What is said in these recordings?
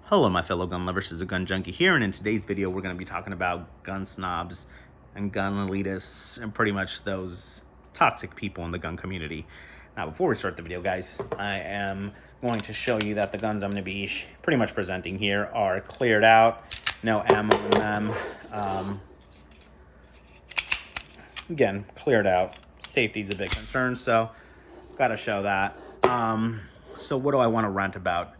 Hello my fellow gun lovers, this is a gun junkie here, and in today's video we're going to be talking about gun snobs and gun elitists and pretty much those toxic people in the gun community. Now before we start the video, guys, I am going to show you that the guns I'm going to be pretty much presenting here are cleared out, no ammo in them. Again, cleared out. Safety is a big concern, so gotta show that. So what do I want to rant about?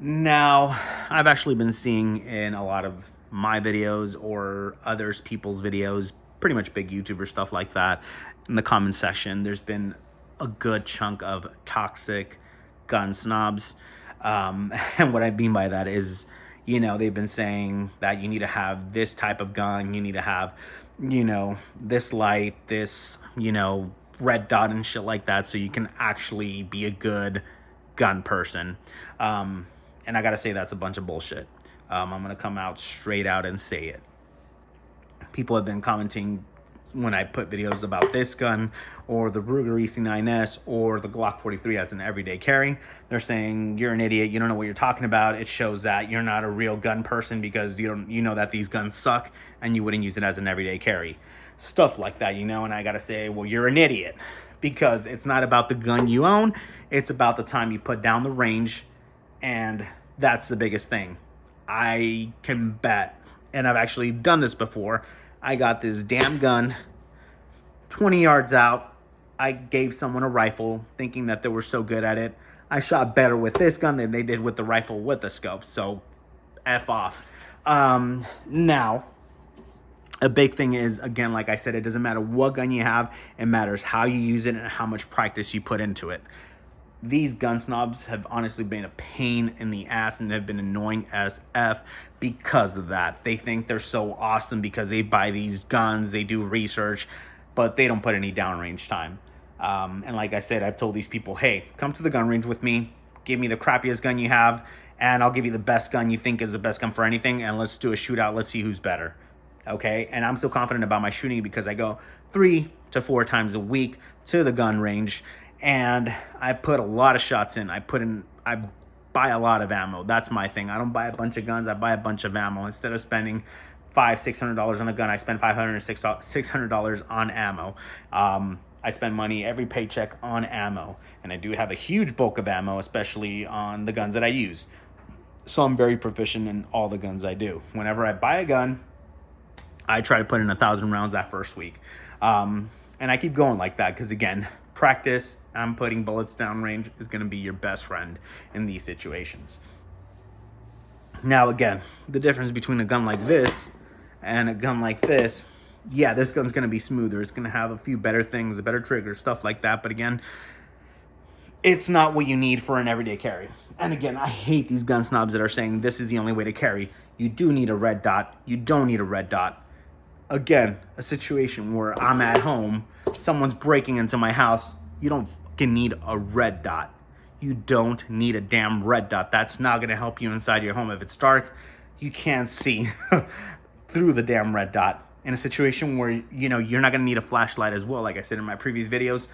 Now, I've actually been seeing in a lot of my videos or others people's videos, pretty much big YouTuber stuff like that, in the comment section, there's been a good chunk of toxic gun snobs. And what I mean by that is, you know, they've been saying that you need to have this type of gun, you need to have, you know, this light, this, you know, red dot and shit like that, so you can actually be a good gun person. And I gotta say, that's a bunch of bullshit. I'm gonna come out straight out and say it. People have been commenting when I put videos about this gun or the Ruger EC9S or the Glock 43 as an everyday carry. They're saying you're an idiot, you don't know what you're talking about. It shows that you're not a real gun person because you know that these guns suck and you wouldn't use it as an everyday carry. Stuff like that, you know, and I gotta say, well, you're an idiot, because it's not about the gun you own, it's about the time you put down the range. And that's the biggest thing. I can bet, and I've actually done this before, I got this damn gun 20 yards out. I gave someone a rifle thinking that they were so good at it. I shot better with this gun than they did with the rifle with the scope, so F off. Now, a big thing is, again, like I said, it doesn't matter what gun you have, it matters how you use it and how much practice you put into it. These gun snobs have honestly been a pain in the ass and have been annoying as F because of that. They think they're so awesome because they buy these guns, they do research, but they don't put any downrange time. And like I said, I've told these people, hey, come to the gun range with me, give me the crappiest gun you have, and I'll give you the best gun you think is the best gun for anything, and let's do a shootout, let's see who's better. Okay, and I'm so confident about my shooting because I go 3 to 4 times a week to the gun range, and I put a lot of shots in. I buy a lot of ammo. That's my thing. I don't buy a bunch of guns, I buy a bunch of ammo. Instead of spending $500-600 on a gun, I spend $500-600 on ammo. I spend money every paycheck on ammo, and I do have a huge bulk of ammo, especially on the guns that I use. So I'm very proficient in all the guns I do. Whenever I buy a gun, I try to put in 1,000 rounds that first week. And I keep going like that because, again, practice and putting bullets downrange is going to be your best friend in these situations. Now, again, the difference between a gun like this and a gun like this, yeah, this gun's going to be smoother. It's going to have a few better things, a better trigger, stuff like that. But again, it's not what you need for an everyday carry. And again, I hate these gun snobs that are saying this is the only way to carry. You do need a red dot. You don't need a red dot. Again, a situation where I'm at home, someone's breaking into my house, you don't fucking need a red dot. You don't need a damn red dot. That's not going to help you inside your home. If it's dark, you can't see through the damn red dot. In a situation where, you know, you're not going to need a flashlight as well, like I said in my previous videos,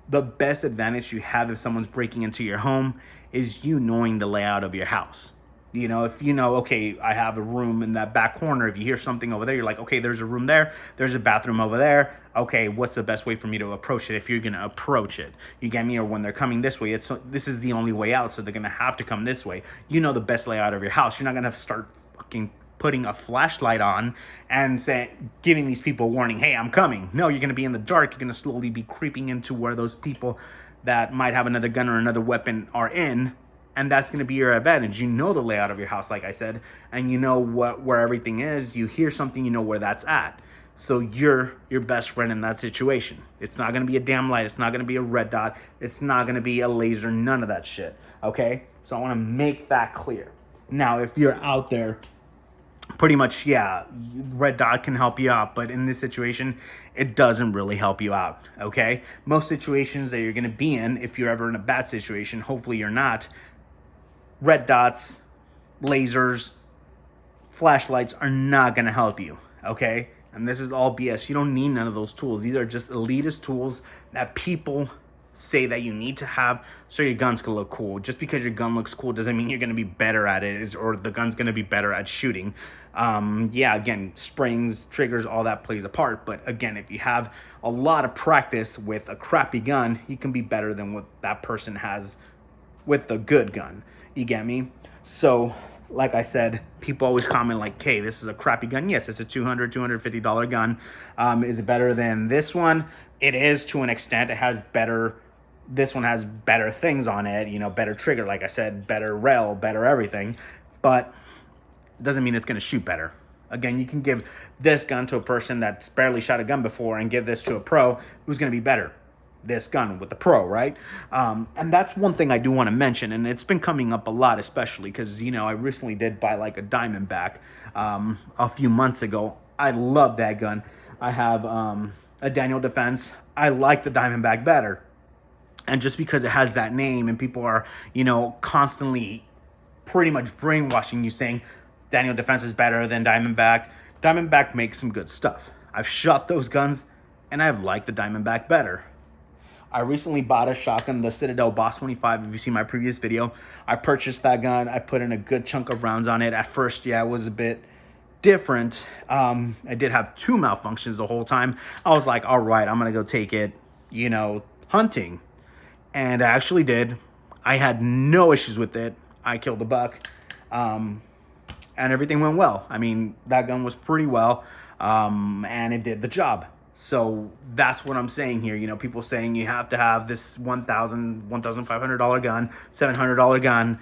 the best advantage you have if someone's breaking into your home is you knowing the layout of your house. You know, if you know, okay, I have a room in that back corner. If you hear something over there, you're like, okay, there's a room there. There's a bathroom over there. Okay, what's the best way for me to approach it if you're going to approach it? You get me? Or when they're coming this way, this is the only way out, so they're going to have to come this way. You know the best layout of your house. You're not going to start fucking putting a flashlight on and giving these people a warning, hey, I'm coming. No, you're going to be in the dark. You're going to slowly be creeping into where those people that might have another gun or another weapon are in. And that's going to be your advantage. You know the layout of your house, like I said, and you know where everything is. You hear something, you know where that's at. So you're your best friend in that situation. It's not going to be a damn light. It's not going to be a red dot. It's not going to be a laser. None of that shit. Okay? So I want to make that clear. Now, if you're out there, pretty much, yeah, red dot can help you out. But in this situation, it doesn't really help you out. Okay? Most situations that you're going to be in, if you're ever in a bad situation, hopefully you're not, red dots, lasers, flashlights are not going to help you, okay? And this is all BS. You don't need none of those tools. These are just elitist tools that people say that you need to have so your gun's gonna look cool. Just because your gun looks cool doesn't mean you're gonna be better at it, or the gun's gonna be better at shooting. Yeah, again, springs, triggers, all that plays a part. But again, if you have a lot of practice with a crappy gun, you can be better than what that person has with a good gun. You get me? So like I said, people always comment like, hey, this is a crappy gun. Yes, it's a $200, $250 gun. Is it better than this one? It is, to an extent. It has better, this one has better things on it, you know, better trigger, like I said, better rail, better everything, but it doesn't mean it's going to shoot better. Again, you can give this gun to a person that's barely shot a gun before and give this to a pro who's going to be better. This gun with the pro, right? And that's one thing I do want to mention, and it's been coming up a lot, especially because, you know, I recently did buy like a Diamondback a few months ago. I love that gun. I have a Daniel Defense. I like the Diamondback better. And just because it has that name and people are, you know, constantly pretty much brainwashing you saying Daniel Defense is better than Diamondback. Diamondback makes some good stuff. I've shot those guns and I've liked the Diamondback better. I recently bought a shotgun, the Citadel Boss 25. If you see my previous video, I purchased that gun. I put in a good chunk of rounds on it. At first, yeah, it was a bit different. I did have 2 malfunctions the whole time. I was like, all right, I'm going to go take it, you know, hunting. And I actually did. I had no issues with it. I killed a buck. And everything went well. I mean, that gun was pretty well. And it did the job. So that's what I'm saying here. You know, people saying you have to have this $1,000, $1,500 gun, $700 gun.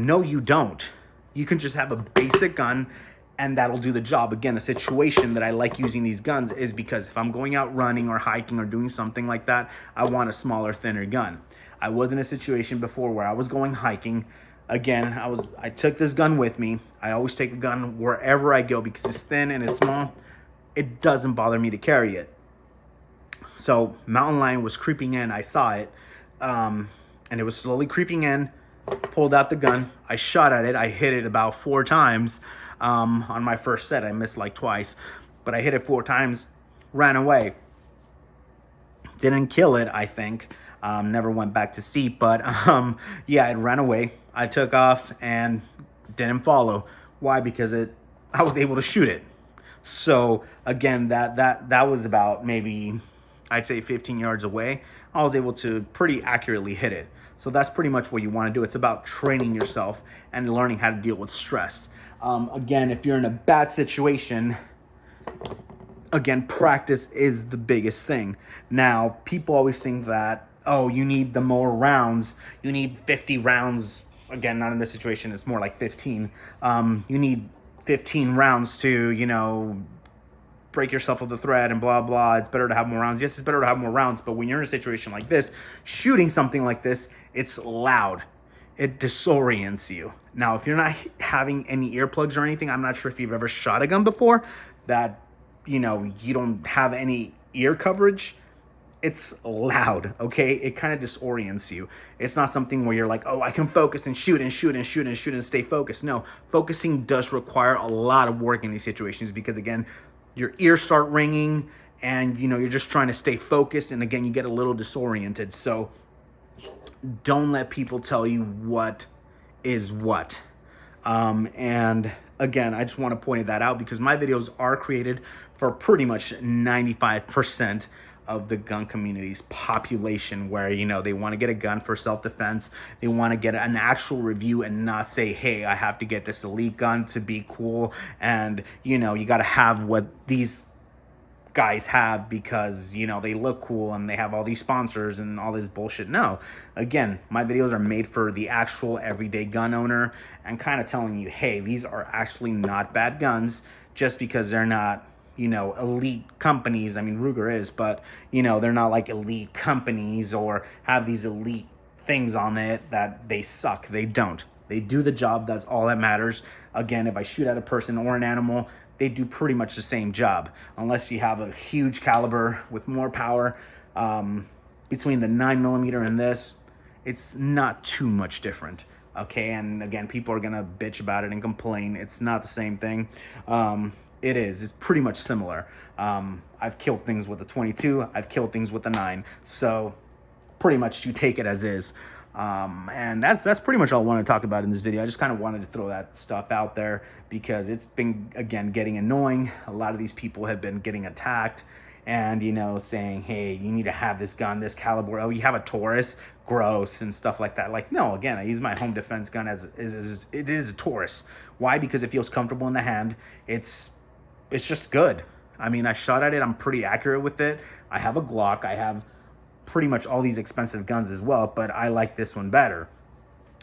No, you don't. You can just have a basic gun and that'll do the job. Again, a situation that I like using these guns is because if I'm going out running or hiking or doing something like that, I want a smaller, thinner gun. I was in a situation before where I was going hiking. Again, I took this gun with me. I always take a gun wherever I go because it's thin and it's small. It doesn't bother me to carry it. So mountain lion was creeping in. I saw it, and it was slowly creeping in. Pulled out the gun. I shot at it. I hit it about 4 times on my first set. I missed like twice, but I hit it 4 times. Ran away. Didn't kill it, I think. Never went back to see, but yeah, it ran away. I took off and didn't follow. Why? Because I was able to shoot it. So again, that was about maybe, I'd say 15 yards away. I was able to pretty accurately hit it. So that's pretty much what you want to do. It's about training yourself and learning how to deal with stress. Again, if you're in a bad situation, again, practice is the biggest thing. Now, people always think that, oh, you need the more rounds. You need 50 rounds. Again, not in this situation. It's more like 15. You need 15 rounds to, you know, break yourself of the thread and blah, blah. It's better to have more rounds. Yes, it's better to have more rounds. But when you're in a situation like this, shooting something like this, it's loud. It disorients you. Now, if you're not having any earplugs or anything, I'm not sure if you've ever shot a gun before that, you know, you don't have any ear coverage. It's loud, okay? It kind of disorients you. It's not something where you're like, oh, I can focus and shoot and shoot and shoot and shoot and stay focused. No, focusing does require a lot of work in these situations because, again, your ears start ringing and, you know, you're just trying to stay focused. And, again, you get a little disoriented. So don't let people tell you what is what. And, again, I just want to point that out because my videos are created for pretty much 95% of the gun community's population where, you know, they want to get a gun for self-defense. They want to get an actual review and not say, hey, I have to get this elite gun to be cool. And, you know, you got to have what these guys have because, you know, they look cool and they have all these sponsors and all this bullshit. No, again, my videos are made for the actual everyday gun owner and kind of telling you, hey, these are actually not bad guns just because they're not, you know, elite companies. I mean, Ruger is, but, you know, they're not like elite companies or have these elite things on it that they suck. They don't. They do the job. That's all that matters. Again, if I shoot at a person or an animal, they do pretty much the same job. Unless you have a huge caliber with more power. Between the 9mm and this, it's not too much different. Okay, and again, people are going to bitch about it and complain. It's not the same thing. It is. It's pretty much similar. I've killed things with a 22. I've killed things with a 9. So pretty much to take it as is. And that's pretty much all I want to talk about in this video. I just kind of wanted to throw that stuff out there because it's been, again, getting annoying. A lot of these people have been getting attacked and, you know, saying, hey, you need to have this gun, this caliber. Oh, you have a Taurus? Gross, and stuff like that. Like, no, again, I use my home defense gun as it is a Taurus. Why? Because it feels comfortable in the hand. It's just good. I mean, I shot at it. I'm pretty accurate with it. I have a Glock. I have pretty much all these expensive guns as well, but I like this one better.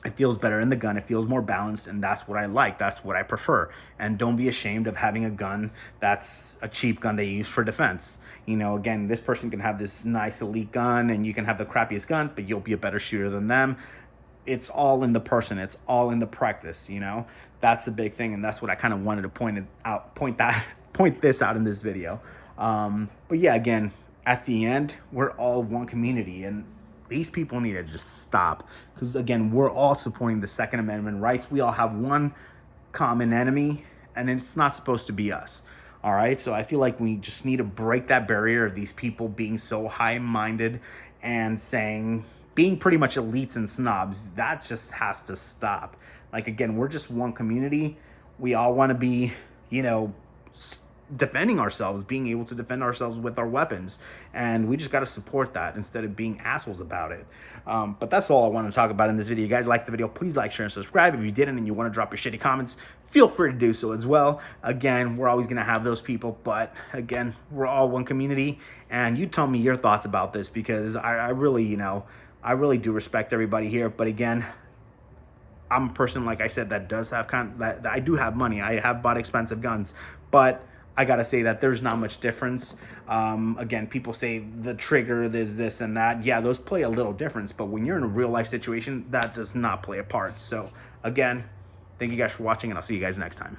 It feels better in the gun. It feels more balanced, and that's what I like. That's what I prefer. And don't be ashamed of having a gun that's a cheap gun they use for defense. You know, again, this person can have this nice elite gun, and you can have the crappiest gun, but you'll be a better shooter than them. It's all in the person. It's all in the practice, you know? That's the big thing, and that's what I kind of wanted to point this out in this video. But yeah, again, at the end, we're all one community, and these people need to just stop, because again, we're all supporting the Second Amendment rights. We all have one common enemy, and it's not supposed to be us. All right, so I feel like we just need to break that barrier of these people being so high-minded and being pretty much elites and snobs. That just has to stop. Like, again, we're just one community. We all want to be, you know, defending ourselves, being able to defend ourselves with our weapons, and we just got to support that instead of being assholes about it. But that's all I want to talk about in this video. You guys like the video, please like, share, and subscribe. If you didn't and you want to drop your shitty comments, feel free to do so as well. Again, we're always going to have those people, but again, we're all one community, and you tell me your thoughts about this, because I really, you know, I really do respect everybody here. But again, I'm a person, like I said, that does have that I do have money. I have bought expensive guns, but I gotta say that there's not much difference. Again, people say the trigger, this and that. Yeah, those play a little difference, but when you're in a real life situation, that does not play a part. So again, thank you guys for watching, and I'll see you guys next time.